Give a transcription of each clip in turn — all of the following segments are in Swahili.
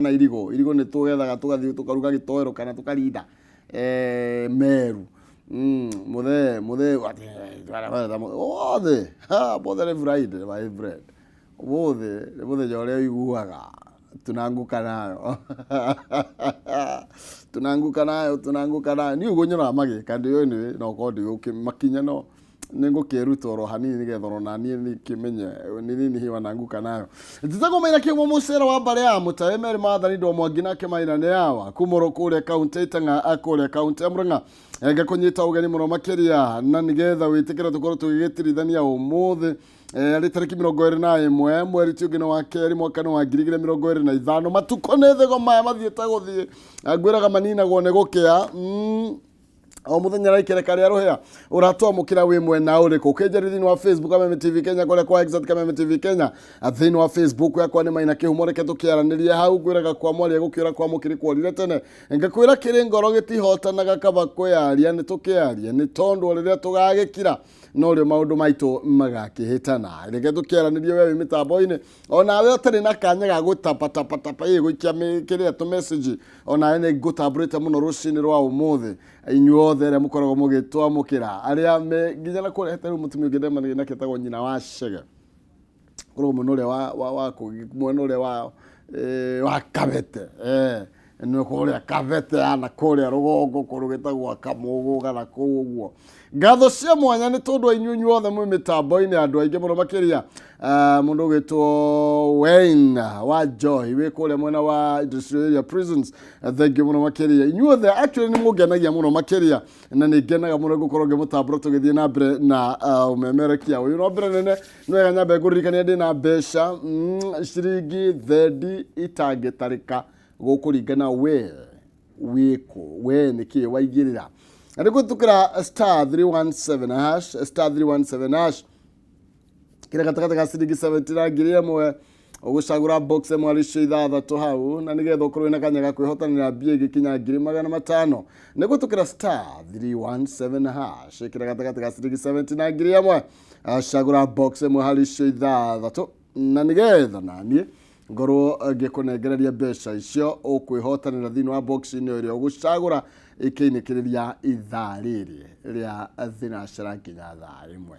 na irigo nä tå gethaga tå gathiä tå karuga gä toero kana tå karinda meru muthe othe bothe Friday my friend bothe jore uiguaga tunanguka nayo ni ugo nyora magika ndio ni no kodi makinya no ningo keruto ro hanini nigethoro na ni kimenye ni nini hiwa nanguka nayo tutago maina kiumo musera wa bare ya mutaemeri mathani ndo mwangina ke maina ne yawa kumoro kure county tanga akore county amranga ega kunyita ugeni muno makeria na nigetha witikira tukoro tugigitirithania umuthe ari tariki 21 mweri tugino wa keri mwaka wa 2025 matuko nethego maya mathiete guthie agwiraga manina gone gukia o muthenya raikere kari arohea urato mukira wi mwena uriku kenjeri thini wa Facebook kama MTV Kenya kore kwa exact kama MTV Kenya thini wa Facebook yakwa ni maina kihumoreke tukiaraniria hau gwiraga kwa mwali gukira kwa mukiri kworire tene ngakwira kiri ngoro gitihotanaga kaba kwearia ni tukiaria ni tondu riria tugagikira no ri maundu maitu magakihitana reke tukiaraniria wewe mitambo-ini ona we tari na kanya ga gutapatapatapa guikia kiria tu message ona ene gutabrete muno rucini rwa umuthe inyuo othe aria mukoragwo mugitwa mukira aria me nginya na kurehete mutumia ngidema na ketagwo nyina wa Shega kuro munore wa munore wa kabete no kore kabete ana kore rugongo kurugitagwo kamuguga na kuguo ngatho cia mwanya ni tondu inyunyu othe mwe mitambo-ini andu aingi muno makiria mundu gitwo Wayne wa Joy we kore mwena wa Industrial Prisons thank you muno makiria inyuo othe actually ni mugenagia muno makiria na ni genaga muno gukorwo ngimutambo tugithie na mbere na umemerekia uyu no mbere nene no ega nyambe nguririkania ndi na mbeca ciringi thendi itangitarika gukuringana we niki waigirira ariko tukira star 317 hash star 317 hash kira katakata ka ciringi 70 ngiria mwe ugucagura box mwaricio ithathatu hau na nigetha ukorwo na kanya ga kwihotanira mbia igikinya 500 niguo tukira star 317 hash kira katakata ka ciringi 70 ngiria mwe acagura box mwaricio ithathatu na nigetha nanie ngoro ngikunengereria mbeca icio ukwihotanira thini wa box ino iria ugucagura ikiinikiriria ithaa riri ria thinacara nginya thaa rimwe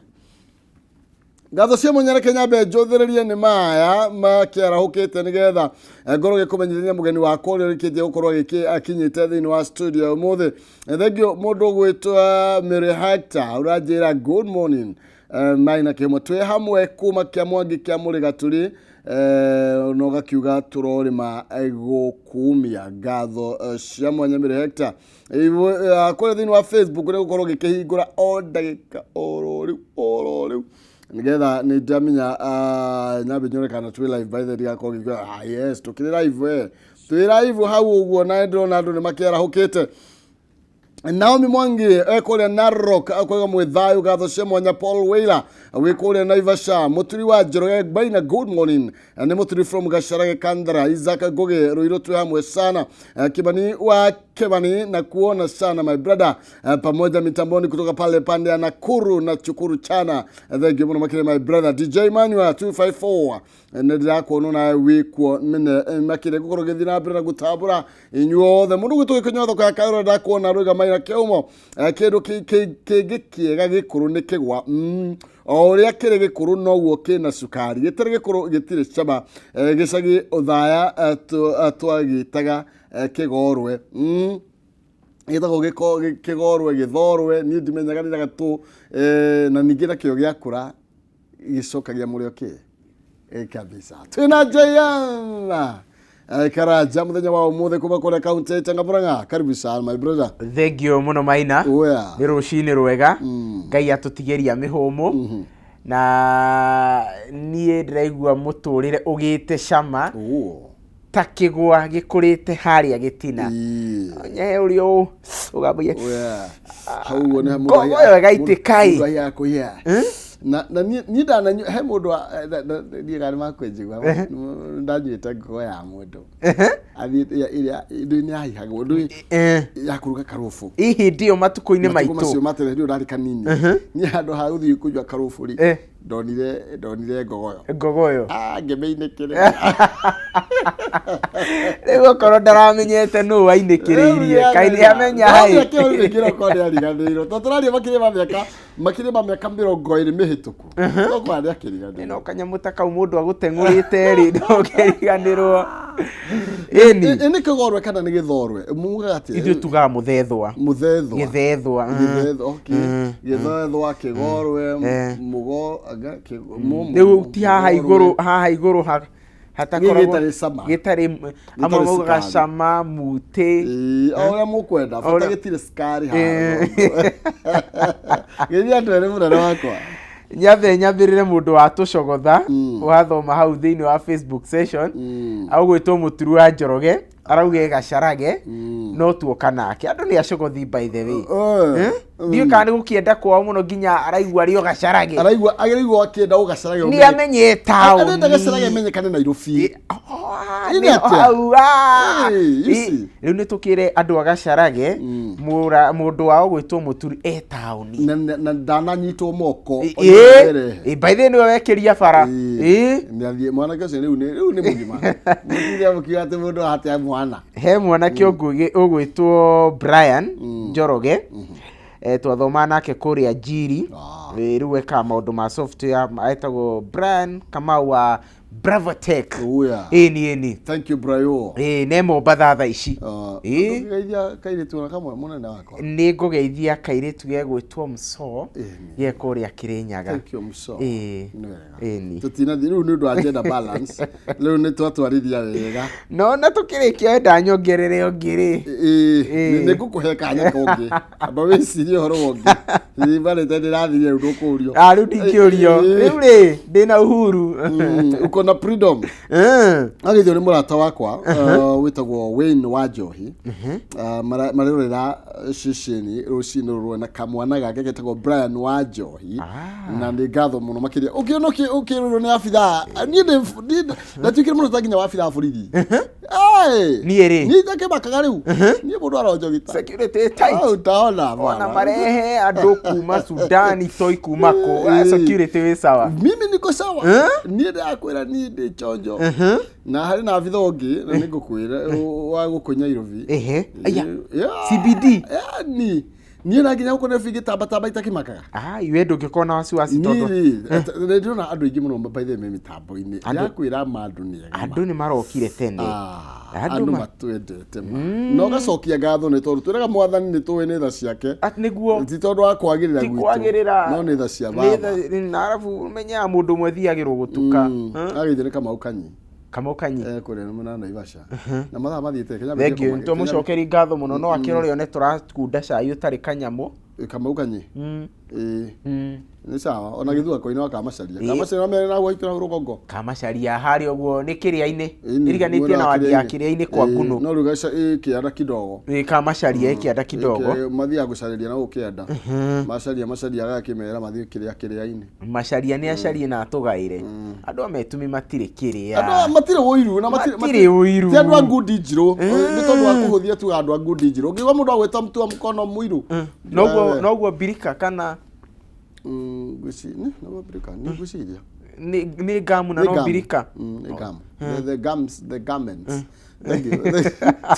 ngatho cia munyere Kenya be njuthirerie ni maya makiarahukite nigetha ngoro gikumenyithania mugeni wa kore rikitie gukorwo akinyite thini wa studio muthe thengio mundu gwitwa Mary Hector urajira good morning maina kemo twe hamwe kuma kia mwangi kia murigaturi no gakiuga turorima gukumia ngatho cia mwanya Mary Hector kore thini wa Facebook ri gukorwo gikihingura o ndagika ororiu nigetha ni ndamenya nyabe nyorekana twi live by the dia ko giga yes tukiri live twi live hau uguo na ndona andu ni makiarahukite Naomi Mwangi ekore Narok akoga mwithayo gatho cia mwanya Paul Wailer wikore Naivasha muturi wa Njoroge Baina good morning ni muturi from Gasharage Kandara Isaac Goge Ruiro tu hamwe sana Kibani wa Kebani na kuona sana my brother pamoja mitamboni kutoka pale pande ya Nakuru na Chukuru Chana thank you makire my brother DJ Manuel 254 ndira kuona na wikwo mine makire gukoro githina mbere na gutabura inyuo the mundu gituke kunyotho kwa kairo nda kuona ruga maira keumo kindu kigikiega gikuru ni kigwa o ria kire gikuru no guo kina sukari gitire gikuru gitire cama gicagi uthaya atwagitaga kigorwe githago kigorwe githorwe ni ndimenyaga ndaga tu na ningira kio giakura gicokagia murio ki kabisa tuna jayana karaja muthenya wa umuthe kuma kore county Tangavuranga karibu sana my brother thank you muno maina ni rucini rwega ngai atutigeria mihumu na nie ndiraigua muturire ugite cama takigwa gikurite haria gitina nye urio ugabuye hau wona mundo wega itikai yako ya na ni dana he mundu ni gari makwenjigwa ndanyita ngo ya mundu iria ndio yahihagwo ndio yakuruga karofu ndio matuko-inĩ maitũ macio matere ndio ndari kanini ni handu ha uthii kujwa karofu ri ndonire ngogoyo ngemeinekire rĩu okorwo ndaramenyete nũ wainĩkĩrĩirie kaĩ nĩamenya haĩ kĩrĩa kone ariganĩirwo tondũ tũraria makĩrĩ ma mĩaka 20 mĩhĩtũku toko arĩa kĩriganĩirwo no kanyamũ ta kau mũndũ agũteng'ũrĩte rĩ ndũkĩriganĩrwo nĩ kĩgorwe kana nĩ gĩthorwe mugaga atĩ ithuĩ tugaga mũthethwa gĩthethwa kĩgorwe mũgo rĩu ti haha igũrũ hatakoragwo gĩtarĩ amwe maugaga cama mutĩ ũrĩa mũkwenda bata gĩtirĩ skari haha gĩthia twere mũnene wakwa nyambĩrĩre mũndũ wa tũcogotha wathoma hau thĩinĩ wa Facebook session augwĩtwo mũturu wa Njoroge arauge gacarage no tuoka nake andũ nĩ acogothi by the way ndiũ kana nĩ gũkĩenda kwao mũno nginya araigua rĩo gacarage agĩrĩigua akĩenda ũgacarage nĩ amenye taũni arenda gacarage amenyekane Nairobi rĩu nĩ tũkĩre andũ a gacarage mũndũ wao gwĩtwo mũturu taũni na ndananyitwo moko by the way nĩwe wekĩria bara mwanake ũcio rĩu nĩ mũgima mũtithia mũkiuga atĩ mũndũ ahatea mwana he mwanake ũgwĩtwo Brian Njoroge twathoma nake kũrĩa Njiri rĩu ekaga maũndũ ma software etagwo Brian Kamau wa Bravo Tech ni thank you Brayo ne Mombatha thaa ici ngeithia kairitu na kamwe munene wakwa nĩ ngũgeithia kairitu gegwĩtwo Mso ge kũrĩa Kĩrĩnyaga thank you Mso ni tutinathi rĩu nĩ ũndũ wa gender balance rĩu nĩ twatwarithia wega no na tũkĩrĩkia wenda nyongerere ũngĩ nĩ ngũkũhe kanya kongĩ amba wĩcirie ũhoro wongĩ barĩte ndĩrathirie rĩu ndũkũrio rĩu ndingĩũrio rĩu rĩ ndĩna uhuru na freedom agithio nĩ mũrata wakwa wĩtagwo Wayne wa Njohi marĩrorera ciceni rũcinĩ rũrũ na kamwana gake getagwo Brian wa Njohi na nĩ ngatho mũno makĩria ũkĩrorwo nĩ abithaa niĩ ndatuĩkire mũno ta nginya wa abithaa borithi niĩ ndakĩmakaga rĩu niĩ mũndũ aronjogita security tight utaona ona marehe andũ kuma Sudani toi kuma ko security wĩ sawa mimi niko sawa niĩ ndakwĩra ni ndi chonjo na hari na abitha ũngĩ na nĩ ngũkwĩra wa gũkũnya Nairobi CBD ni niĩ na nginya gũkũne bigi tamba itakĩmakaga iwe ndũngĩkorwo na wasiwasi tondũ nĩ ndĩrona andũ aingĩ mũno baithe me mĩtambo-inĩ yakwĩra andũ nĩ marokire tene andũ matwendete no gacokia ngatho nĩ tondũ twĩraga mwathani nĩ tũĩ nĩ tha ciake nĩguo ti tondũ wa kwagĩrĩra gwitũ no nĩ tha cia baba na arabu menyaga mũndũ ũmwe thiagĩrwo gũtuka agĩthĩ nĩ Kamau Kanyi kũrĩa nĩ mũnana Naivasha na mathaa mathiĩte Kenya thengio nĩ tũmũcokeri ngatho mũno no akĩrore one tũrakunda cai ũtarĩ kanyamũ Kamau Kanyi nĩ sawa ona gĩthua koine wa Kamacaria mena na gwaitũra rũgongo Kamacaria harĩ ũguo nĩ kĩrĩa-inĩ iriganĩtie na wadi ya kĩrĩa-inĩ kwa Nguno no rugaca kĩanda kidogo Kamacaria kĩanda kidogo mathiaga gũcarĩria na gũkĩenda macaria agakĩmera mathiĩ kĩrĩa-inĩ macaria nĩ acarie na atũgaĩre andũ ametumi matirĩ kĩrĩa andũ matirĩ ũiru na matirĩ ũiru ti andũ a ngundi njirũ nĩ tondũ wa kũhũthia tu andũ a ngundi njirũ ũngĩigua mũndũ agwĩta mtu wa mkono mũiru noguo birika kana ni gamu na no birika the garments thank you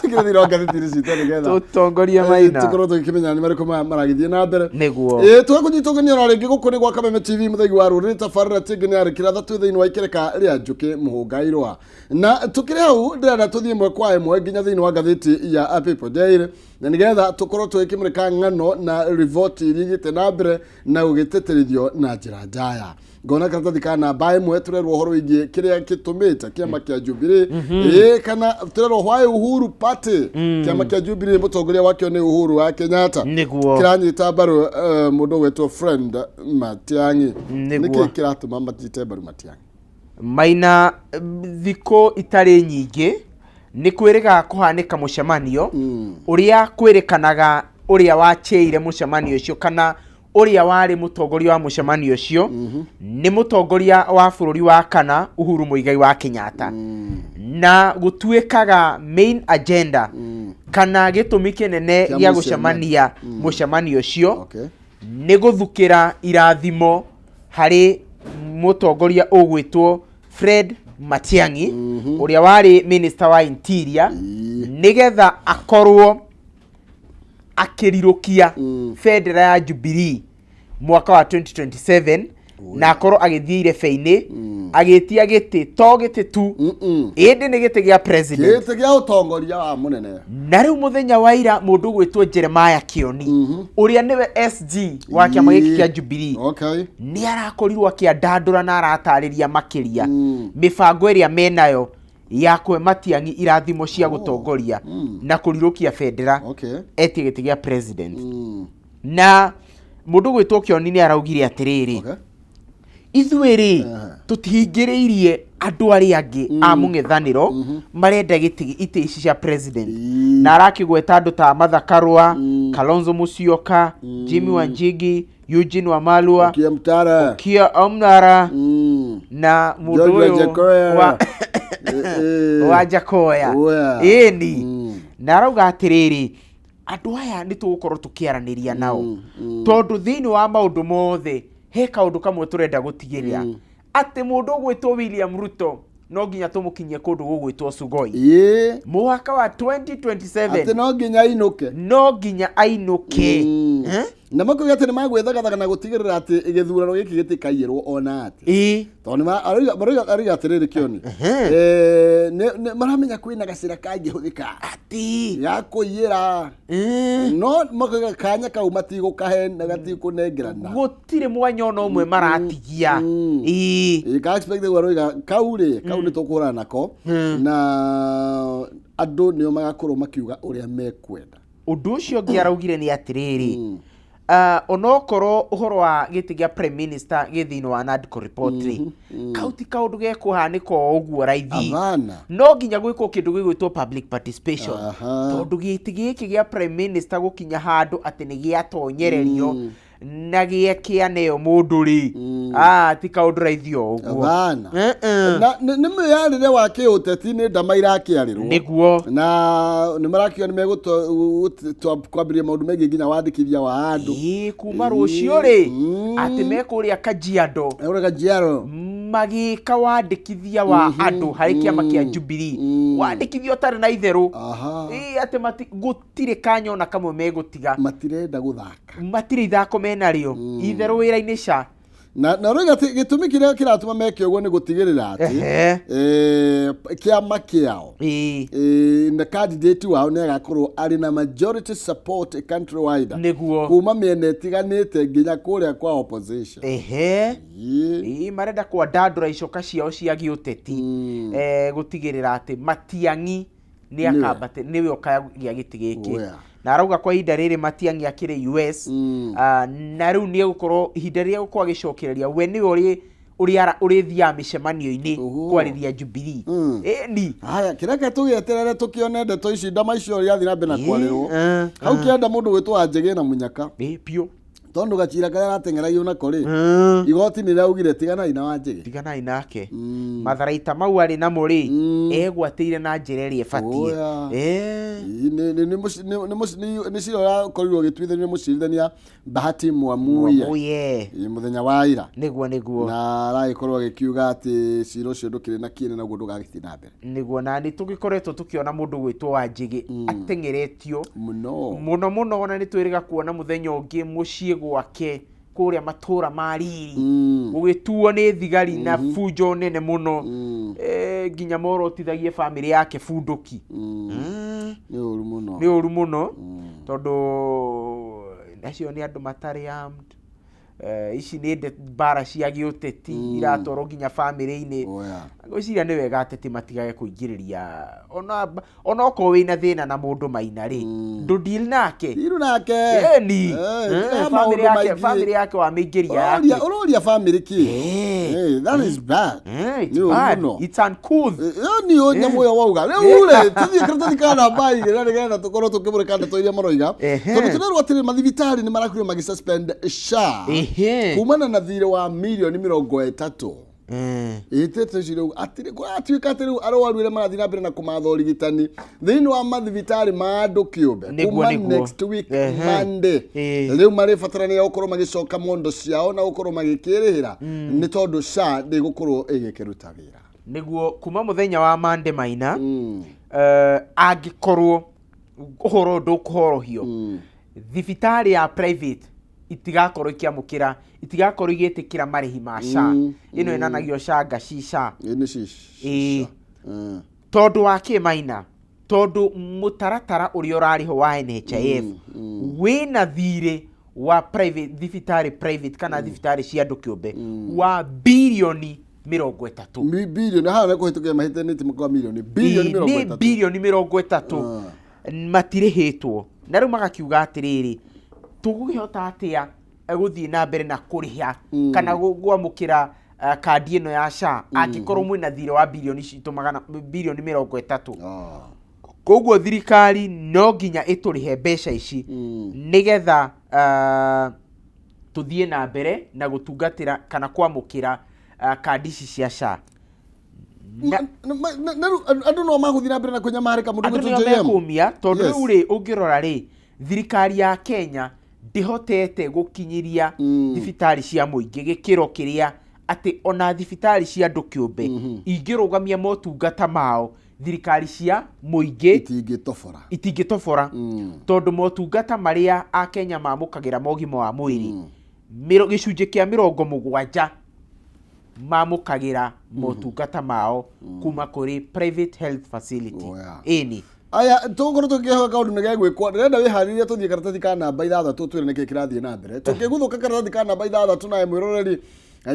tikira thira ngathĩti citũ nĩgetha tũtongoria Maina tũkorwo tũkĩmenya nĩ marĩkũ maragĩthiĩ na mbere nĩguo tũgũnyitũgania no rĩngĩ gũkũ nĩ gwa Kameme TV mũthegi wa rũrĩrĩ tabarĩra tingĩ nĩ arĩkĩra thatũ thĩinĩ wa ikereka rĩa njũkĩ mũhũngairwa na tũkĩrĩ hau ndĩrenda tũthiĩ ĩmwe kwa ĩmwe nginya thĩinĩ wa ngathĩti ya People Daily na nĩgetha tũkorwo tũgĩkĩmũrĩka ng'ano na riboti iria igĩte na mbere na gũgĩtĩtĩrithio na njĩra njaya ngona karatathi ka namba ĩmwe tũrerwo ũhoro wĩgiĩ kĩrĩa gĩtũmĩte kĩama kĩa Jubilee kana tũrerwo why Uhuru Party kĩama kĩa Jubilee mũtongoria wakĩo nĩ Uhuru wa Kenyatta kĩranyita mbaru mũndũ wetwo Friend Matiang'i nĩkĩ kĩratũma matite mbaru Matiang'i Maina thikũ itarĩ nyingĩ nĩ kwĩrĩga kũhanĩka mũcemanio ũrĩa kwĩrĩkanaga ũrĩa wacheire mũcemanio ũcio kana uria wari mutongoria wa mucemanio ucio ni mutongoria wa bururi wa kana Uhuru Muigai wa Kenyatta na gutuikaga main agenda kana gitumi kinene gya gucemania mucemanio ucio ni guthukira irathimo hari mutongoria ugwitwo Fred Matiang'i uria wari minister wa interior nigetha akorwo akirirukia federa ya Jubilee mwaka wa 2027 na akorwo agithire feini agitia giti to giti tu indi ni giti gya president giti gya utongoria wa munene na riu muthenya wa ira mundu gwitwo Jeremiah Kioni uria niwe SG wa kiama giki kia Jubilee ni arakorirwo akiandandura na aratariria makiria mibango iria menayo ya kwe Matiang'i irathimo cia gutongoria na kurirukia federa etie giti gya president na mundu gwitwo Kioni ni araugire atiriri ithuiri tutihingiriirie andu ari angi a mung'ethaniro marenda giti ite ici cia president na arakigweta andu ta Martha Karua, Kalonzo Musyoka, Jimmy Wanjigi, Eugene Wamalwa, Okiya Omnara na mundu wa Jakoya eni na arauga atiriri andu aya ni tugukorwo tukiaraniria nao tondu thiini wa maundu mothe he kaundu kamwe turenda gutigirira ati mundu gwitwo William Ruto no nginya tumukinyie kundu gugwitwo Sugoi mwaka wa 2027 ati no nginya ainuke na mako gate ni magwethagathaga na gutigirira ati igithurano giki gitikaiyirwo ona ati tondu ariga atiriri Kioni maramenya kwina gacira kangi huthika ati gakuiyira no mako kanya kau matigukahe na gatikunengerana gutire mwanya ono umwe maratigia ka expect gwa kau ni tukurana nako na andu nio magakorwo makiuga uria mekwenda undu ucio ngiaraugire ni atiriri onokoro uhoro wa giti gya prime minister githino wa NADCO report kauti kaundu gekuhanika uguo raithi no nginya gwiko kindu gigwitwo public participation tondu giti giki gya prime minister gukinya handu ati ni giatonyererio na giekianeo mundu ri ti kaundu raithi uguo na ni mwiyarire wa kiuteti ni ndamaira akiarirwo niguo na ni marakio ni kwambiria maundu megi nginya wandikithia wa andu kuma rucio ri ati mekuria Kajiado magika wandikithia wa andu hari kiama kia Jubilee wandikithio tari na itheru ati gutire kanyo na kamwe megutiga matirenda guthaka matire ithako menario itheru wira-ini sha na roiga gitumi kiria kiratuma meke uguo ni gutigirira ati kiama kiao na candidate wao ni agakorwo ari na majority support country wide niguo kuma miene itiganite nginya kuria kwa opposition marenda kwa dadura icoka ciao cia giuteti gutigirira ati Matiang'i ni akambate niwe okagia giti giki na arauga kwa ihinda riri Matiang'i akire US na riu ni gukorwo ihinda ria gukwa gicokereria we ni uri thia micemanio-ini kwariria Jubilee ni haya kireka tugieterere tukionende ndeto ici ndama icio ria thina mbena kwarirwo hau kienda mundu gwitwo Anjege na Munyaka pio tondu gacira karia ratengeragio na kori igoti ni raugire tiganai na Wanjege tiganai nake matharaita mau ari na muri egwateire na njira ri ebatie ni ciro ya korirwo gitwithania mucirithania Bahati Mwamuye muthenya wa ira niguo na raikorwo gikiuga ati ciro ucio ndukire na kiene na gundu gagithii na mbere niguo na ni tugikoretwo tukiona mundu gwitwo Wanjege atengeretio muno ona ni twiriga kuona muthenya ungi mucii gwake kuria matura mariri ugituo ni thigari na fujo nene muno nginya morotithagie family yake funduki ni uru muno tondu acio ni andu matari armed ici nĩ mbara cia gĩũteti iratwarwo nginya bamĩrĩ-inĩ. Ngwĩciria nĩ wega ateti matigage kũingĩrĩria ona okorwo wĩna thĩna na mũndũ Maina rĩ, ndũ-deal nake. Eni bamĩrĩ yake wamĩingĩria yake. Ũroria bamĩrĩ kĩ? That is bad. It's bad. It's uncouth. Ni nyamũ ĩyo wauga rĩu rĩ tũthiĩ karatathi ka namba igĩrĩ na nĩgetha tũkorwo tũkĩmũrĩka ndeto iria maroiga. Tondũ tũrerwo atĩrĩ mathibitarĩ nĩ marakorirwo magĩsuspend SHA kumana na thirĩ wa mirioni 30. Ĩtete ciro atĩrĩ atuĩka atĩ rĩu arwaru arĩa marathiĩ na mbere na kũmatha ũrigitani thĩinĩ wa mathibitarĩ ma andũ kĩũmbe kuma next week Monday rĩu marĩbatarania gũkorwo magĩcoka mondo ciao na gũkorwo magĩkĩrĩhĩra nĩ tondũ SHA ndĩgũkorwo ĩgĩkĩruta wĩra. Nĩguo kuma mũthenya wa Monday Maina angĩkorwo ũhoro ndũkũhorohio thibitarĩ ya private itigakorwo ikiamũkĩra itigakorwo igĩtĩkĩra marĩhi ma SHA ĩno ĩnanagio SHA ngacica tondũ wa kĩ Maina tondũ mũtaratara ũrĩa ũrarĩho wa NHIF wĩna thirĩ wa private thibitarĩ private kana thibitarĩ cia andũ kĩũmbe wa birioni 30. Birioni haha nĩ kũhĩtũkia mahĩtanĩtie kwa milioni birioni 30 matirĩhĩtwo na rĩu magakiuga atĩrĩrĩ tũgũkĩhota atĩa gũthiĩ na mbere na kũrĩha kana gwamũkĩra kandi ĩno ya SHA angĩkorwo mwĩna thirĩ wa birioni 30. Koguo thirikari no nginya ĩtũrĩhe mbeca ici nĩgetha tũthiĩ na mbere na gũtungatĩra kana kwamũkĩra kandi ici cia SHA. Andũ no magũthiĩ na mbere na kũnyamarĩka mũndũ gũtũnjĩria kumia tondũ rĩu rĩ ũngĩrora rĩ thirikari ya Kenya ndĩhotete gũkinyĩria thibitarĩ cia mũingĩ gĩkĩro kĩrĩa atĩ ona thibitarĩ cia andũ kĩũmbe ingĩrũgamia motungata mao thirikari cia mũingĩ itingĩtobora tondũ motungata marĩa a Kenya mamũkagĩra mogima wa mwĩrĩ gĩcunjĩ kĩa 70 mamũkagĩra motungata mao kuma kũrĩ private health facility. Ĩni aya tũgũkorwo tũkĩhoka kaũndũ nĩ gegwĩkwo ndĩrenda wĩharĩrie tũthiĩ karatathi ka namba 6 twĩre nĩkĩ kĩrathiĩ na mbere tũkĩguthũka karatathi ka namba 6 nawe mwĩroreri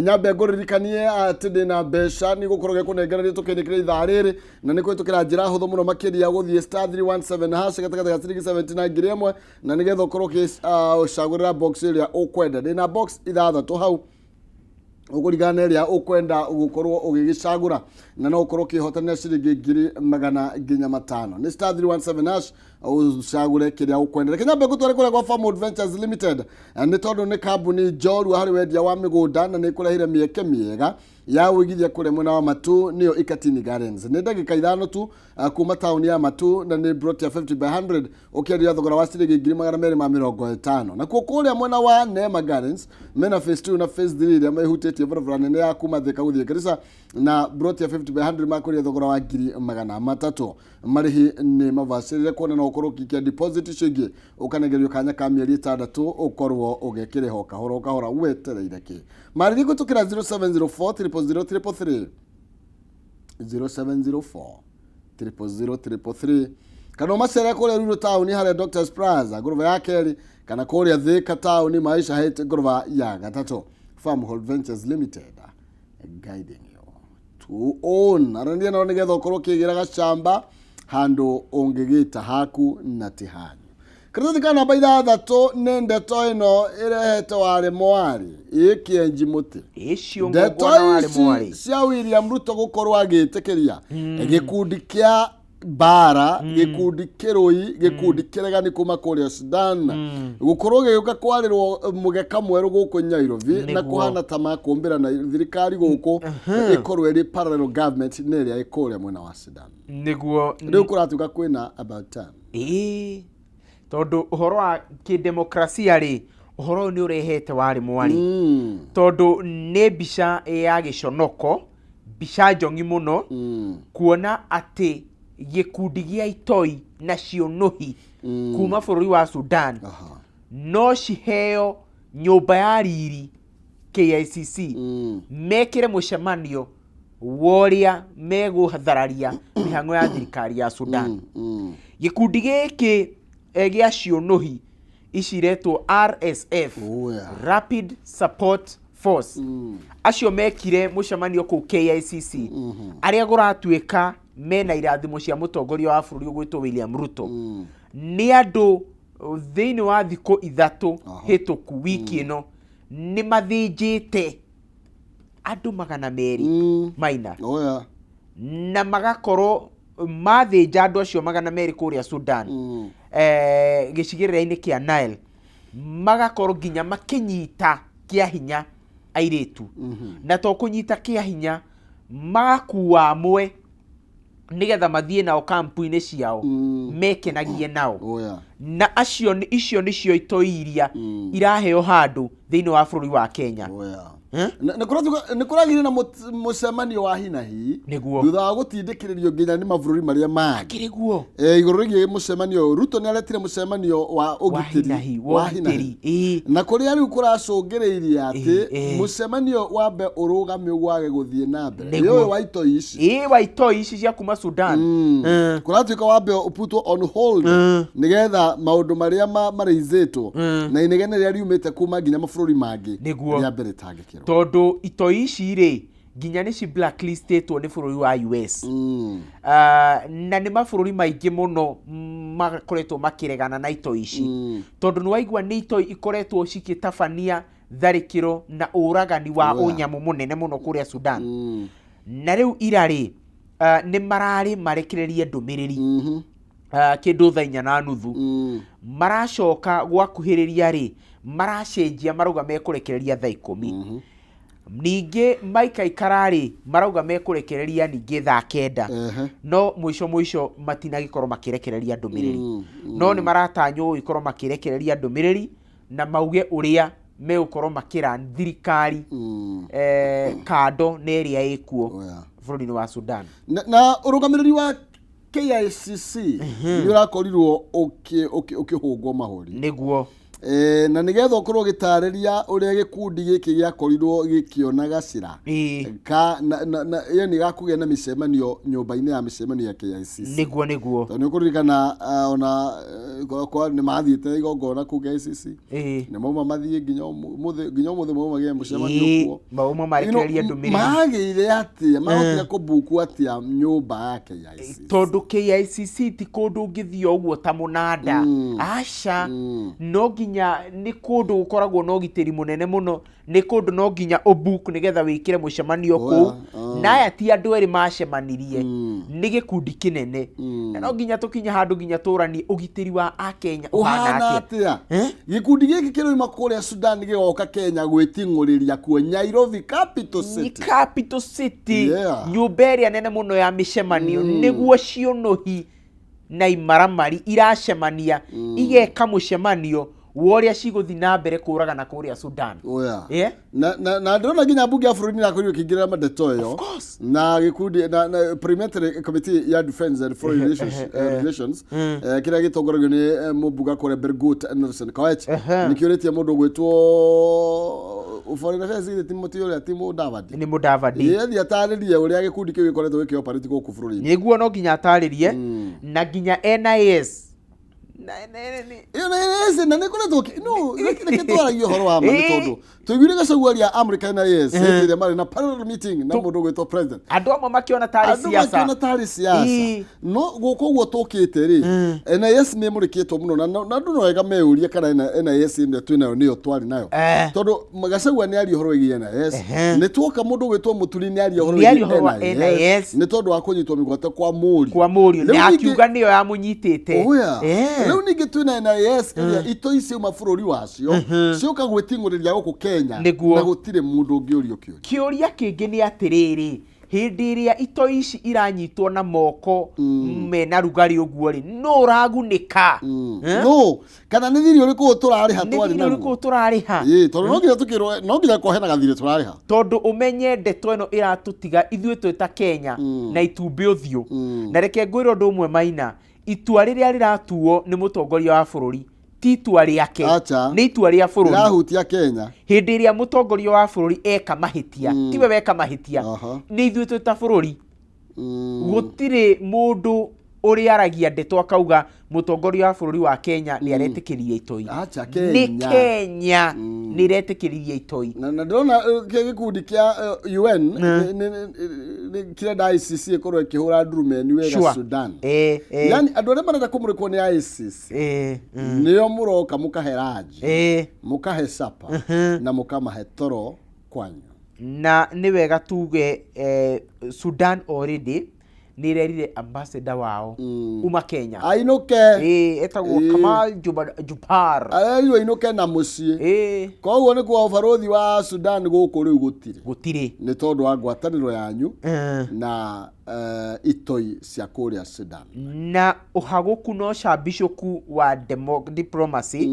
nyambe ngũririkanie atĩ ndĩna mbeca nĩ gũkorwo gĩkũnengereria tũkĩndĩkĩra ithaa rĩrĩ na nĩ kũhĩtũkĩra njĩra hũthũ mũno makĩria gũthiĩ *317# gatagatĩ ga ciringi 79 na nĩgetha ũkorwo ũgĩcagũrĩra box ĩrĩa ũkwenda. Ndĩna box 6 hau ũkũringana ĩrĩa ũkwenda gũkorwo ũgĩgĩcagũra na no ũkorwo ũkĩhotanĩra ciringi 100 nginya 5 nĩ *317# ũcagũre kĩrĩa ũkwenda. Reke nyambe ngũtware kũrĩa gwa Farmwood Ventures Limited nĩ tondũ nĩ kambuni njorua harĩ wendia wa mĩgũnda na nĩ ĩkũrehire mĩeke mĩega ya ũigithia kũrĩa mwena wa Matu nĩyo Ikatini Gardens. Nĩ ndagĩka 5 tu kuma taũni ya Matu na nĩ broti ya 50/100 ũkĩendia thogora wa ciringi 250. Na kuo kũrĩa mwena wa Neema Gardens mena phase 2 na phase 3 iria mahutĩtie barabara nene ya kuma Thika gũthiĩ Garissa na broti ya 50/100 makũria thogora wa 300,000. Marĩhi nĩ mabacĩrĩre kuona na ũkorwo ũkĩikia deposit cingĩ ũkanengerio kanya ka mĩeri 6 ũkorwo ũgĩkĩrĩho kahora kahora wetereire kĩ. Marĩhi gũtũkĩra 0704 0704333 kana macera kũrĩa Ruiru taũni harĩa Doctors Plaza ngoroba ya kerĩ kana kũrĩa Thika taũni Maisha Heights ngoroba ya gatatũ. Farmwood Ventures Limited guiding you to own arandia na nĩgetha ũkorwo ũkĩgĩra gacamba handũ ũngĩgĩta haku na ti hanyu. Karatathi ka namba 6 nĩ ndeto ĩno ĩrehete Wale Mwari ĩkĩenji mũtĩ ndeto ici cia William Ruto gũkorwo agĩtĩkĩria gĩkundi kĩa bara gĩkundi kĩrũi gĩkundi kĩregani kuma kũrĩa Sudan gũkorwo gĩũka kwarĩrwo mũgeka mwerũ gũkũ Nairobi na kũhana ta makũmbĩra na thirikari gũkũ ĩkorwo ĩrĩ parallel government nĩ ĩrĩa ĩkũrĩa mwena wa Sudan nĩguo rĩu kũratuĩka kwĩna about time tondũ ũhoro wa kĩdemokrasia rĩ ũhoro nĩ ũrehete Wale Mwari tondũ nĩ mbica ya gĩconoko mbica njongi mũno kuona atĩ gĩkundi gĩa itoi na cionohi kuma bũrũri wa Sudan no ciheo nyũmba ya riri KICC mekĩre mũcemanio woria megũthararia mĩhang'o ya thirikari ya Sudan. Gĩkundi gĩkĩ gĩa cionohi ici retwo RSF, Rapid Support Force. Acio mekire mucemanio ku KICC aria guratuika mena irathimo cia mutongoria wa bũrũri gwitwo William Ruto. Ni andu thiini wa thiko ithatu hituku wiki ino ni mathinjite andu 200 Maina. Na magakorwo mathinja andu acio 200 kuria Sudan, gicigirira-ini kia Nile, magakorwo nginya makinyita kia hinya airitu. Na to kunyita kia hinya, magakua amwe nigetha mathie nao kampu-ini ciao mekenagie nao. Na icio nicio itoi iria iraheo handu thiini wa bũrũri wa Kenya. Nä kå ragire na må cemanio wa hinahi thutha wa gå tindä nginya nä mabũrũri marĩa mangĩ igũrũ rĩgiĩ må cemanio. Ruto nĩ aretire må cemanio wa ũgitĩri wa hinahi, na kũrĩa rĩu kũracũngĩrĩirie atĩ må cemanio wambe ũrũgame wage gũthiĩ na mbere. Ũyũ wa itoi ici wa itoi ici cia kuma Sudan kũratuĩka wambe ũputwo on hold nĩgetha maũndũ marĩa marĩithĩtwo na inegene rĩrĩa riumĩte kuma nginya mabũrũri mangĩ rĩa mbere tangĩkĩrwo. Tondu itoi ici rĩ nginya nĩ ci blacklistetwo nĩ bũrũri wa US. Na nĩ mabũrũri maingĩ mũno makoretwo makĩregana na itoi ici, tondu nĩ waigua nĩ itoi ikoretwo cikĩtabania tharĩkĩro na ũragani wa ũnyamũ mũnene mũno kũrĩa Sudan. Na rĩu ira rĩ nĩ mararĩ marekererie ndũmĩrĩri kĩndũ thaa 4:30 maracoka gwakuhĩrĩria rĩ maracenjia marauga mekũrekereria thaa 10. Ningĩ maikaikara rĩ marauga mekũrekereria ningĩ thaa 9. No mũico matinagikorwo makirekereria ndũmĩrĩri. No nĩ maratanywo gũkorwo makirekereria ndũmĩrĩri na mauge ũrĩa megũkorwo makĩra thirikari kando na ĩrĩa ĩkuo bũrũri-inĩ wa Sudan. Na ũrũgamĩrĩri wa KICC nĩ ũrakorirwo ũkĩhũngwo mahũri nĩguo na nigetha ukorwo gitarĩria ũrĩa gikundi gĩkĩ gĩakorirwo gĩkĩona gacira na yani gakũgĩa na mĩcemanio nyũmba-inĩ ya mĩcemanio ya KICC nĩguo tondũ nĩ ũkũririkana ona nĩ mathiĩte igongona kũu KICC nĩ mauma mathiĩ nginya ũmũthĩ magĩe mũcemanio kuo mauma marekereria ndũmĩrĩri magĩire atĩa mahotire kũbuku atĩa nyũmba ya KICC tondũ KICC ti kũndũ ũngĩthiĩ ũguo ta mũnanda aca no nginya nĩ kũndũ gũkoragwo na ũgitĩri mũnene mũno, nĩ kũndũ no nginya ũbuku nĩgetha wĩkĩre mũcemanio kũu. Na aya ti andũ erĩ macemanirie, nĩ gĩkundi kĩnene. Na no nginya tũkinya handũ nginya tũranie ũgitĩri wa Akenya ũhana atĩa. Gĩkundi gĩkĩ kĩroima kũrĩa Sudan gĩgoka Kenya gwĩting'ũrĩria kuo Nairobi capital city. Capital city nyũmba ĩrĩa nene mũno ya mĩcemanio nĩguo cionohi na imaramari iracemania igeka mũcemanio woria cigũthi na mbere kũragana kũrĩa Sudan. Na ndĩrona nginya mbunge ya bũrũri nĩrakorirwo ĩkĩingĩrĩra mandeto ĩyo na gĩkundi na Parliamentary Committee ya Defense and Foreign Relations kĩrĩa gĩtongoragio nĩ mũmbunge kũrĩa Bergut Nelson Koech nĩkĩũrĩtie mũndũ gwĩtwo Foreign Affairs Timothy ũrĩa ti Mudavadi. Nĩ Mudavadi. Yethia atarĩrie ũrĩa gĩkundi kĩu gĩkoretwo gĩkĩoperate gũkũ bũrũri-inĩ. Nĩguo no nginya atarĩrie na nginya NIS na nä koretwo reke twaragie horo wa ma nä tondå tũiguire Gachagua aria America na yes rĩrĩa marĩ na parallel meeting na mũndũ gwĩtwo president. Andũ amwe makĩona tarĩ siasa no gũkũ ũguo tũkĩte rĩ NIS nĩ mũrĩkĩtwo mũno na andũ no wega meyũrie kana NIS nĩ twĩnayo nĩyo twarĩ nayo tondũ Gachagua nĩ aria ũhoro wĩgiĩ NIS nĩ tuoka mũndũ gwĩtwo Mũturi nĩ aria ũhoro wĩgiĩ NIS nĩ tondũ wa kũnyitwo mĩgwate kwa Mũriũ nĩ akiuga nĩyo yamũnyitĩte. Rĩu ningĩ twĩna NIS ĩrĩa itoi ciuma bũrũri wacio cioka gwĩting'ũrĩria gũkũ Kenya na gũtirĩ mũndũ ũngĩũrio kĩũria kĩngĩ nĩ atĩrĩrĩ hĩndĩ ĩrĩa itoi ici iranyitwo na moko mena rugarĩ ũguo rĩ no ũragunĩka no kana nĩ thirĩ ũrĩkũ tũrarĩha twarĩ naguo nĩ thirĩ ũrĩkũ tũrarĩha tondũ no nginya tũkĩrwo no nginya kohe na gathirĩ tũrarĩha tondũ ũmenye ndeto ĩno ĩratũtiga ithuĩ twĩ ta Kenya na itumbĩ ũthiũ na reke ngwĩre ũndũ ũmwe Maina itua rĩrĩa rĩratuo nĩ mũtongoria wa bũrũri ti itua rĩake nĩ itua rĩa bũrũri rĩrahutia Kenya. Hĩndĩ ĩrĩa mũtongoria wa bũrũri eka mahĩtia tiwe weka mahĩtia nĩ ithuĩ twĩ ta bũrũri gũtirĩ mũndũ uri aragia ndeto akauga mutongoria wa bururi wa Kenya ni aretikiririe itoi. Acha Ni Kenya ni retikiririe itoi. Na ndona gikundi kia UN ni kira ICC ikorwo ikihura ndurumeni wega Sudan. Yani andu aria marenda kumurikwo ni ICC niyo muroka mukaheraji mukahe sapa na mukamahe toro kwanyu. Na ni wega tuge Sudan already ni rerire ambassador wao uma Kenya ainuke etagwo Kamal Jubbar ainuke na mucie koguo ni kwa ubarothi wa Sudan guku riu gutire ni tondu wa ngwataniro yanyu na itoi cia kuria Sudan na uhaguku no cabicũku wa diplomacy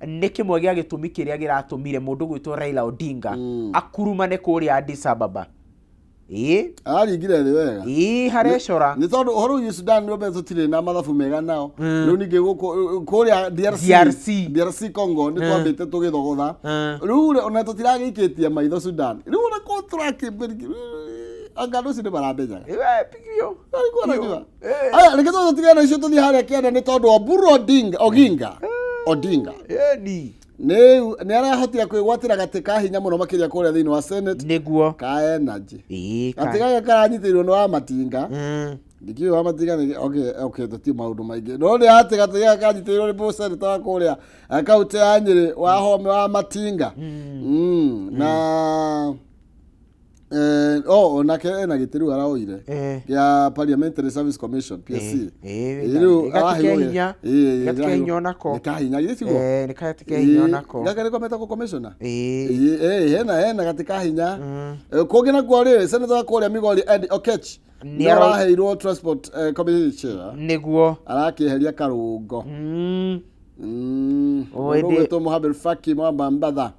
ni kimwe gia gitumi kiria giratumire mundu gwitwo Raila Odinga akurumane kuria Addis Ababa aringire thi wega harecora ni tondu horo wi Sudan no bezo tire na mathabu mega nao riu ninge guku kuria DRC Congo ni twambite tugithogotha riu ona tutiragikitie maitho Sudan riu na contract angano cinde barabeja pikio aya nigezo tutigana icio tuthi haria kienda ni tondu Oburu Odinga ni arahotira kwigwatira gatika hinya muno makiria kuria thiini wa Senate niguo ka energy gatika karanyitirwo no amatinga ndikiyo amatinga ni okay tuti maundu maingi no ni ati gatika kanyitirwo ni bo Senator wa kuria akaute ya Nyeri wa home wa matinga na onake na gitiru araoire ya Parliamentary Service Commission PSC riu arahinya gakinya nako nikahinya gitiguo nikahinya nako gakare kometa ko commissioner hena gatika hinya kogi na kwori Senator wa kuria Migori Ed Okech ni araheirwo transport commission niguo arakiheria karungo Oedo Mohamed Faki Mwamba Mbadha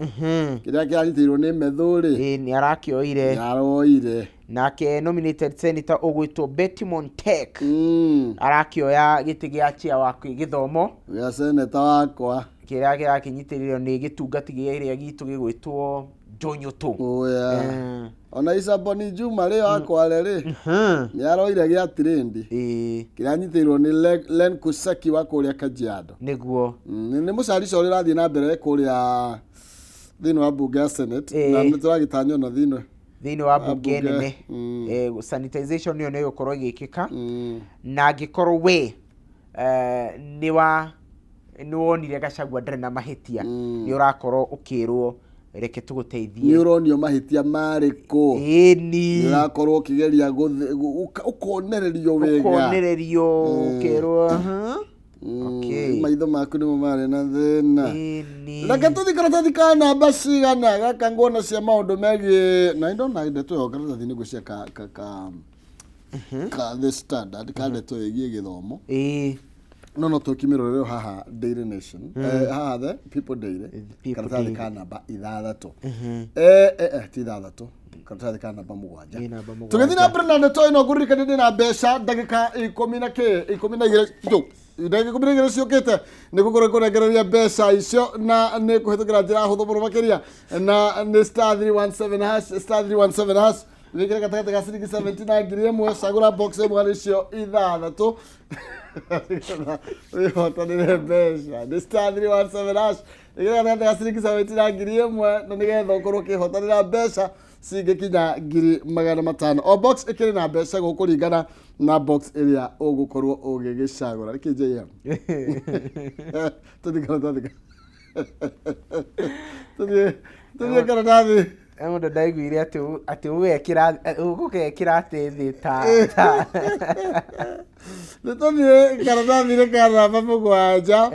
kiria kianyitirwo ni methuri ni arakioire nake nominated senator ogwitwo Betty Montek arakioya giti gia chia wa githomo ya senator wakwa kiria girakinyitiririo ni gitungati giria gitu gigwitwo Jonyoto ona Isaboni Juma ri wakwa ri ni aroire gia trendi kiria nyitirwo ni Len Kusaki wa kuria Kajiado niguo ni mucarico uri rathie na mbere kuria thiini wa bunge ya Senate na nituragitanyo na thiini wa bunge nene sanitization niyo gukorwo igikika na angikorwo we ni wonire Gachagua ndare na mahitia ni urakorwo ukirwo reke tuguteithie ni uronio mahitia mariku ni urakorwo ukigeria ukonererio ukirwo okay maitho maku ni mumare na thina reke tuthikara tathika namba cigana gaka ngona cia maundu megie na ndona ndeto yo karatathi ni gucia ka the standard ka ndeto yegie githomo no tukimiro rero haha Daily Nation haha the People Daily karatathi ka namba 6 ti 6 karatathi ka namba 7 tugithina Bernard Toino gurika ndina mbeca ndagika 12 ndagika 12 ciokete ni gukora kuregereria mbeca icio na ni kuhitukira njira huthu muno makiria na ni *317# *317# wikire gatagati ga ciringi 79 ngiri imwe cagura box imwe nicio 6 wihotanire mbeca ni *317# wikire gatagati ga ciringi 79 ngiri imwe na nigetha ukorwo ukihotanira mbeca cingikinya ngiri 500 o box ikiri na mbeca gukuringana na box area ugukorwo ugigicagura rikije tuthika karatathi ndo ndaiguire ati ugekira ati thi ta nitothie karatathi ni karamba mugwanja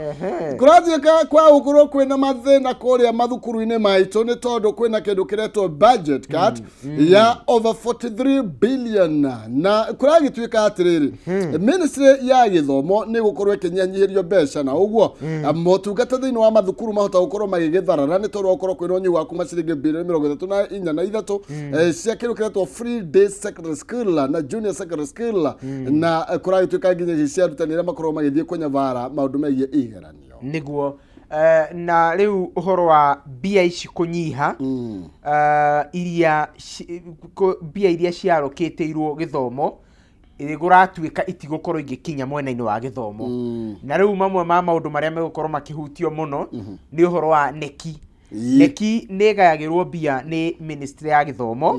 kuratuika kwa ukorwo kwina mathina kuria mathukuru-ini maitu ni tondu kwina kindu kiretwo budget cut ya over 43 billion na kuragituika atiriri ministry ya githomo ni gukorwo ikinyanyihirio mbeca na uguo motungata thiini wa mathukuru mahota gukorwo magigitharara ni tondu gukorwo kwina unyi wa kuma ciringi bilioni 34 cia kindu kiretwo free day secondary school na junior secondary school na kuragituika nginya cia rutanira makorwo magithie kunyavara maundu megie igeranio niguo na riu uhoro wa bia ici kunyiha bia iria ciaroketeirwo githomo iguratuika itigukorwo igikinya mwena-ini wa githomo na riu mamwe ma maundu maria megukorwo makihutio muno ni uhoro wa neki neki negayagirwo bia ni ministry ya githomo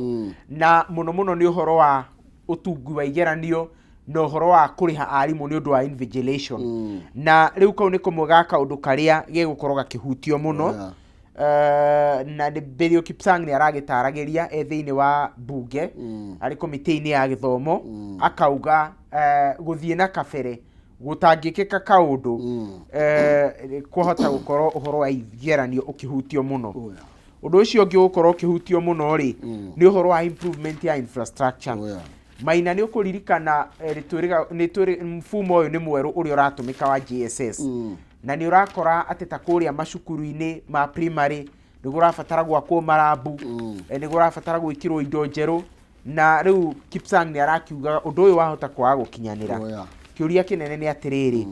na muno ni uhoro wa utungi wa igeranio no uhoro wa kuriha arimu ni undu wa invigilation na riu kau ni kumwe ga kaundu karia gegukorwo gakihutio muno na Berio Kipsang ni aragitaragiria thiini wa bunge ari komite-ini ya githomo akauga guthie na kabere gutangikika kaundu kuhota gukorwo uhoro wa igeranio ukihutio muno undu ucio ungi gukorwo ukihutio muno ri ni uhoro wa improvement ya infrastructure Maina ni ukuririkana ni mfumo uyu ni mweru uri uratumika wa GSS na ni urakora ateta kuria macukuru-ini ma primary ni gurabatara gwakwo marambu ni gurabatara gwikirwo indo njeru na riu Kipsang ni arakiuga undu uyu wahota kwaga gukinyanira kiuria kinene ni atiriri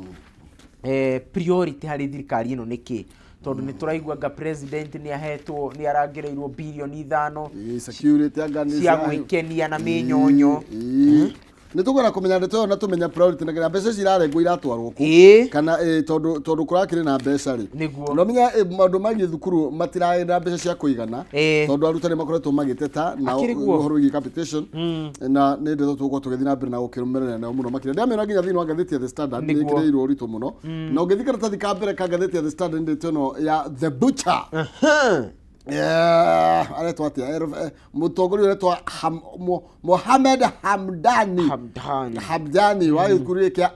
priority hari thirikari ino niki tondu ni turaigua nga president ni ahetwo ni arangereirwo bilioni 5 security angani cia gwikenia na minyonyo ni tugora kumenya ndeto na tumenya priority na mbeca cirarengwo iratwarwo ku kana tondu kurakire na mbeca ri no menya maundu magi thukuru matiraenda mbeca cia kuigana tondu arutani makoretwo magiteta na uhoro wigi capitation na ni ndeto tugo tugethi na mbere na gukirumerera na muno makire ndamera nginya thini wa gatheti ya The Standard ni kireirwo rito muno na ungithika ratathi ka mbere ka gatheti ya The Standard ndeto no ya The Butcher aletwa atia mutogori aletwa Mohamed Hamdani wa ikuru kia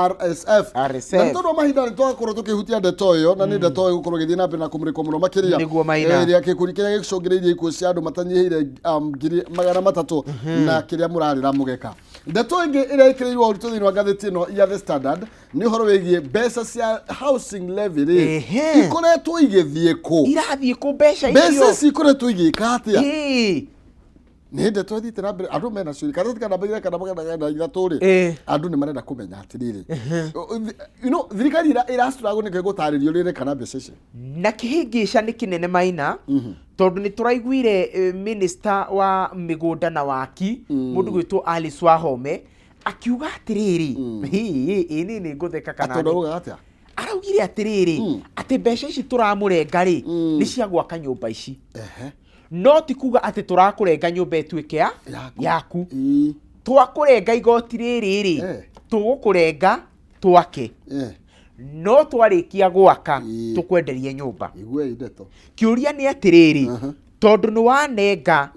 RSF na todo mahinda to korwo tukihutia ndeto yo na ni ndeto yo gukorwo githina mbere na kumurikwo muno makiria iria kikuri kiria gicongiriirie ikuo cia andu matanyihire ngiri magana matatu na kiria murarira mugeka ndeto ingi iria ikireirwo urito thini wa gatheti no ya The Standard ni horo wigie mbeca cia housing levy ri ikoretwo igithie ku irathie ku mbeca icio ikoretwo igika atia ni ndeto thite na mbere andu mena curi kana kana bagire kana bagana ithaturi andu ni marenda kumenya atiriri thirikari irastura gunike gutaririo rire kana mbeca ici na kihingisha ni kinene Maina tondu ni turaiguire minister wa migunda na waki mundu gwitwo Alice Wahome akiuga atiriri ini ni ngutheka kana atodoga atia araugire atiriri ati mbeca ici turamurenga ri ni cia gwaka nyumba ici no ti kuga ati turakurenga nyumba etuike yaku twakurenga igoti riri tugukurenga twake no twarikia gwaka tukwenderie nyumba igwe ndeto kiuria ni atiriri tondu ni wanenga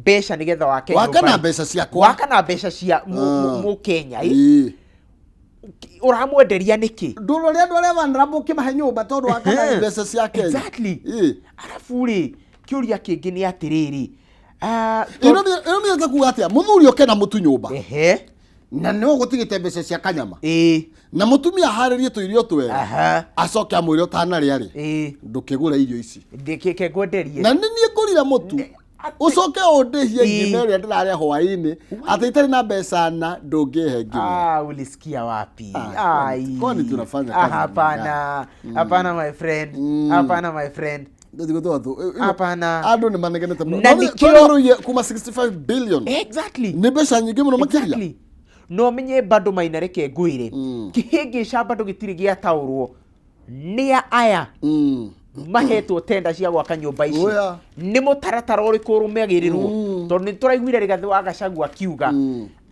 mbeca nigetha wake nyumba wakana mbeca ciakwa wakana mbeca cia mu Kenya uramwenderia niki ndulo ria andu aria vanira mukimahe nyumba tondu wakana mbeca cia Kenya exactly arafu ri kiuria kingi ni atiriri ino mi kuga atia muthuri okena mutu nyumba na no gutigite mbeca cia kanyama na mutumia haririe tuirio twega acoke amwire utanari ari ndukigura irio ici ndikike gwenderie na nini ngurira mutu ucoke undihie ngime ria ndiraria hwaini ati itari na mbeca na ndungihe ngime ulisikia wapi kwani tunafanya kazi hapana my friend hapana my friend hapana andu ni manegenete muno kuma 65 billion exactly ni mbeca nyingi muno makiria no menye bado Maina reke ngwire kihingisha bado gitiri gia taurwo ni aya mahetwo tenda cia gwaka nyumba ici ni mutaratara uriku rumegirirwo tondu ni turaiguire rigathi wa Gachagua akiuga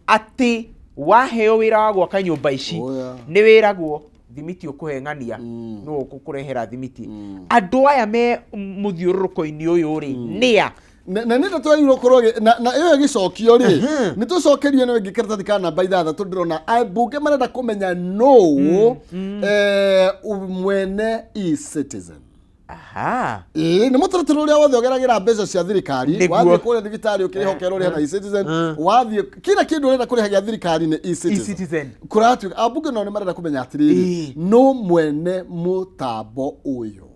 ati waheo wira wa gwaka nyumba ici ni wiragwo thimiti ukuhengania no ukukurehera thimiti andu aya me muthiururuko-ini uyu ri nia na nenda twairwo korwo na iyo gicokio ri ni tucokerie no ngikirata kana namba 6 tundirona abunge marenda kumenya no mwene e-citizen ni mutaratara uria wothe ogeragira mbeca cia thirikari wathie kuria thibitari ukirihokerwo ri na e-citizen wathie kila kindu urenda kurihagia thirikari ni e-citizen kuratu abunge no ni marenda kumenya atiriri no mwene mutambo uyu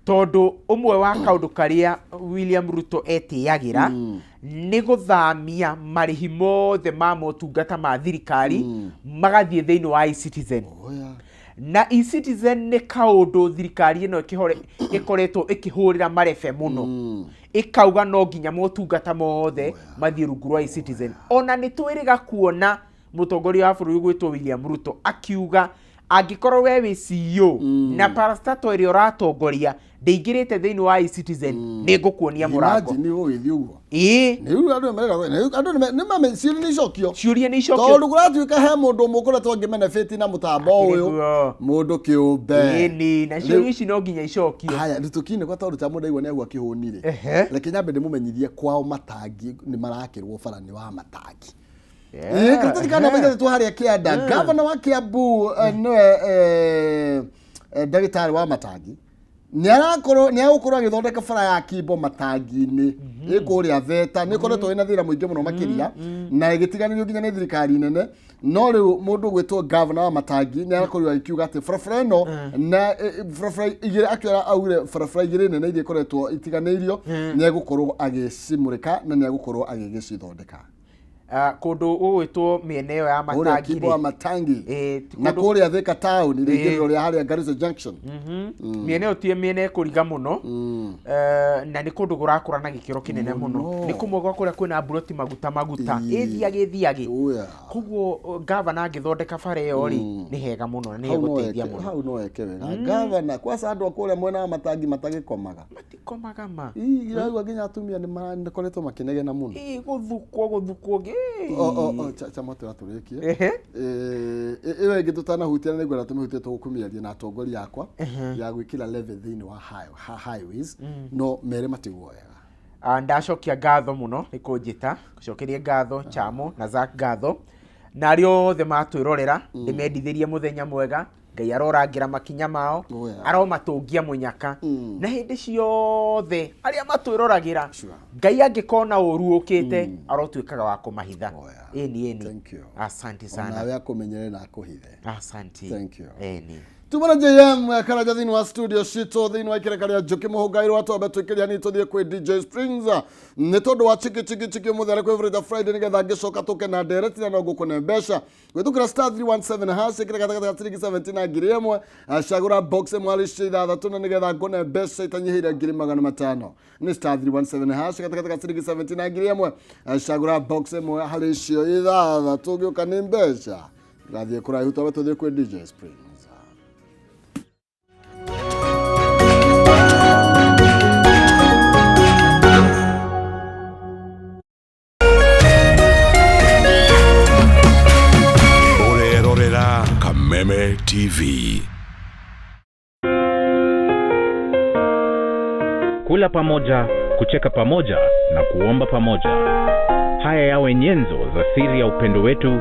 tondu umwe wa kaundu karia William Ruto etiagira ni guthamia marihi mothe ma motungata ma thirikari magathie thiini wa e-citizen na e-citizen ni kaundu thirikari ino ikoretwo ikihurira marebe muno ikauga no nginya motungata mothe mathie rungu rwa e-citizen ona ni twiriga kuona mutongoria wa bũrũri gwĩtwo William Ruto akiuga angikorwo we wĩ CEO na parastato ĩrĩa ũratongoria ndĩingĩrĩte thĩinĩ wa eCitizen nĩ ngũkuonia mũrango. Imagine ũgĩthiĩ ũguo. Rĩu andũ nĩ mameciria nĩ icokio. Ciũria nĩ icokio. Tondũ kũratuĩka he mũndũ mũkoretwo ngĩbenefit na mũtambo ũyũ mũndũ kĩũmbe. Ĩni na ciũria ici no nginya icokio. Haya nĩtũkiine kwa tondũ ta mũndũ aigua nĩagua kĩhũnire. Reke nyambe ndĩmũmenyithie kwao matangi nĩ marakĩrwo barani wa matangi. Kana maithe tu harĩa Kĩanda governor wa Kiambu nĩwe ndagĩtarĩ wa matangi nĩagũkorwo agĩthondeka bara ya Kimbo matangi-inĩ ĩkũrĩa Theta nĩkoretwo ĩna thĩna mũingĩ mũno makĩria na ĩgĩtiganĩrio nginya nĩ thirikari nene no rĩu mũndũ gwĩtwo governor wa matangi nĩarakorirwo agĩkiuga atĩ barabara ĩno na barabara igĩrĩ akĩora augire barabara igĩrĩ nene iria ikoretwo itiganĩirio nĩegũkorwo agĩcimũrĩka na nĩegũkorwo agĩgĩcithondeka. Kũndũ gũgwĩtwo mĩena ĩyo ya matangi Kimbo wa matangi na kũrĩa Thika town rĩingĩrĩro rĩa harĩa Garissa Junction mĩena ĩyo ti mĩena ĩkũriga mũno na nĩ kũndũ kũrakũra na gĩkĩro kĩnene mũno nĩ kũmwe gwa kũrĩa kwĩna mburoti maguta ĩthiagĩ koguo gavana angĩthondeka bara ĩyo rĩ nĩ hega mũno na nĩ egũteithia mũno. Hau no eke wega gavana kwasa andũ akũrĩa mwena wa matangi matagĩkomaga ma iraigua nginya atumia nĩ makoretwo makĩnegena mũno gũthukwo chamotera tũrĩkie ĩyo ĩngĩ tũtanahutiana nĩguo na tũmĩhutie tũgũkumĩaria na atongoria akwa ya gwĩkĩra levy thĩinĩ wa highways no mere matiguoyaga. Ndacokia ngatho mũno nĩ kũnjĩta gũcokeria ngatho Chamo na Zack ngatho na arĩa othe matwĩrorera ndĩmendithĩrie mũthenya mwega Ngai arorangĩra makinya mao aromatũngia mũnyaka na hĩndĩ ciothe arĩa matwĩroragĩra Ngai angĩkona ũru ũkĩte arotuĩkaga wa kũmahitha. Ĩni asante sana nawe akũmenyere na akũhithe. Asante. Thank you. Ĩni tumana JM karaja thĩinĩ wa studio citũ thĩinĩ wa ikĩreka rĩa Njũkĩ Mũhũngaĩrwo atwambe twĩkĩria nĩ tũthiĩ kwĩ DJ Springs nĩ tondũ wa chiki mũthera kwĩ Friday Friday nĩgetha ngĩcoka tũke na ndereti na no ngũkũne mbeca gwĩtũkĩra star 317 hash ikĩreka gatagatĩ ciringi 17 ngiri ĩmwe cagũra box ĩmwe harĩ cia ithathatũ na nĩgetha ngũne mbeca itanyihĩire ngiri 500 nĩ star 317 hash gatagatĩ ciringi 17 ngiri ĩmwe cagũra box ĩmwe harĩ cia ithathatũ ũgĩũka nĩ mbeca gathiĩ kũraihu twambe tũthiĩ kwĩ DJ Springs. Kameme TV. Kula pamoja, kucheka pamoja na kuomba pamoja. Haya yawe nyenzo za siri ya upendo wetu.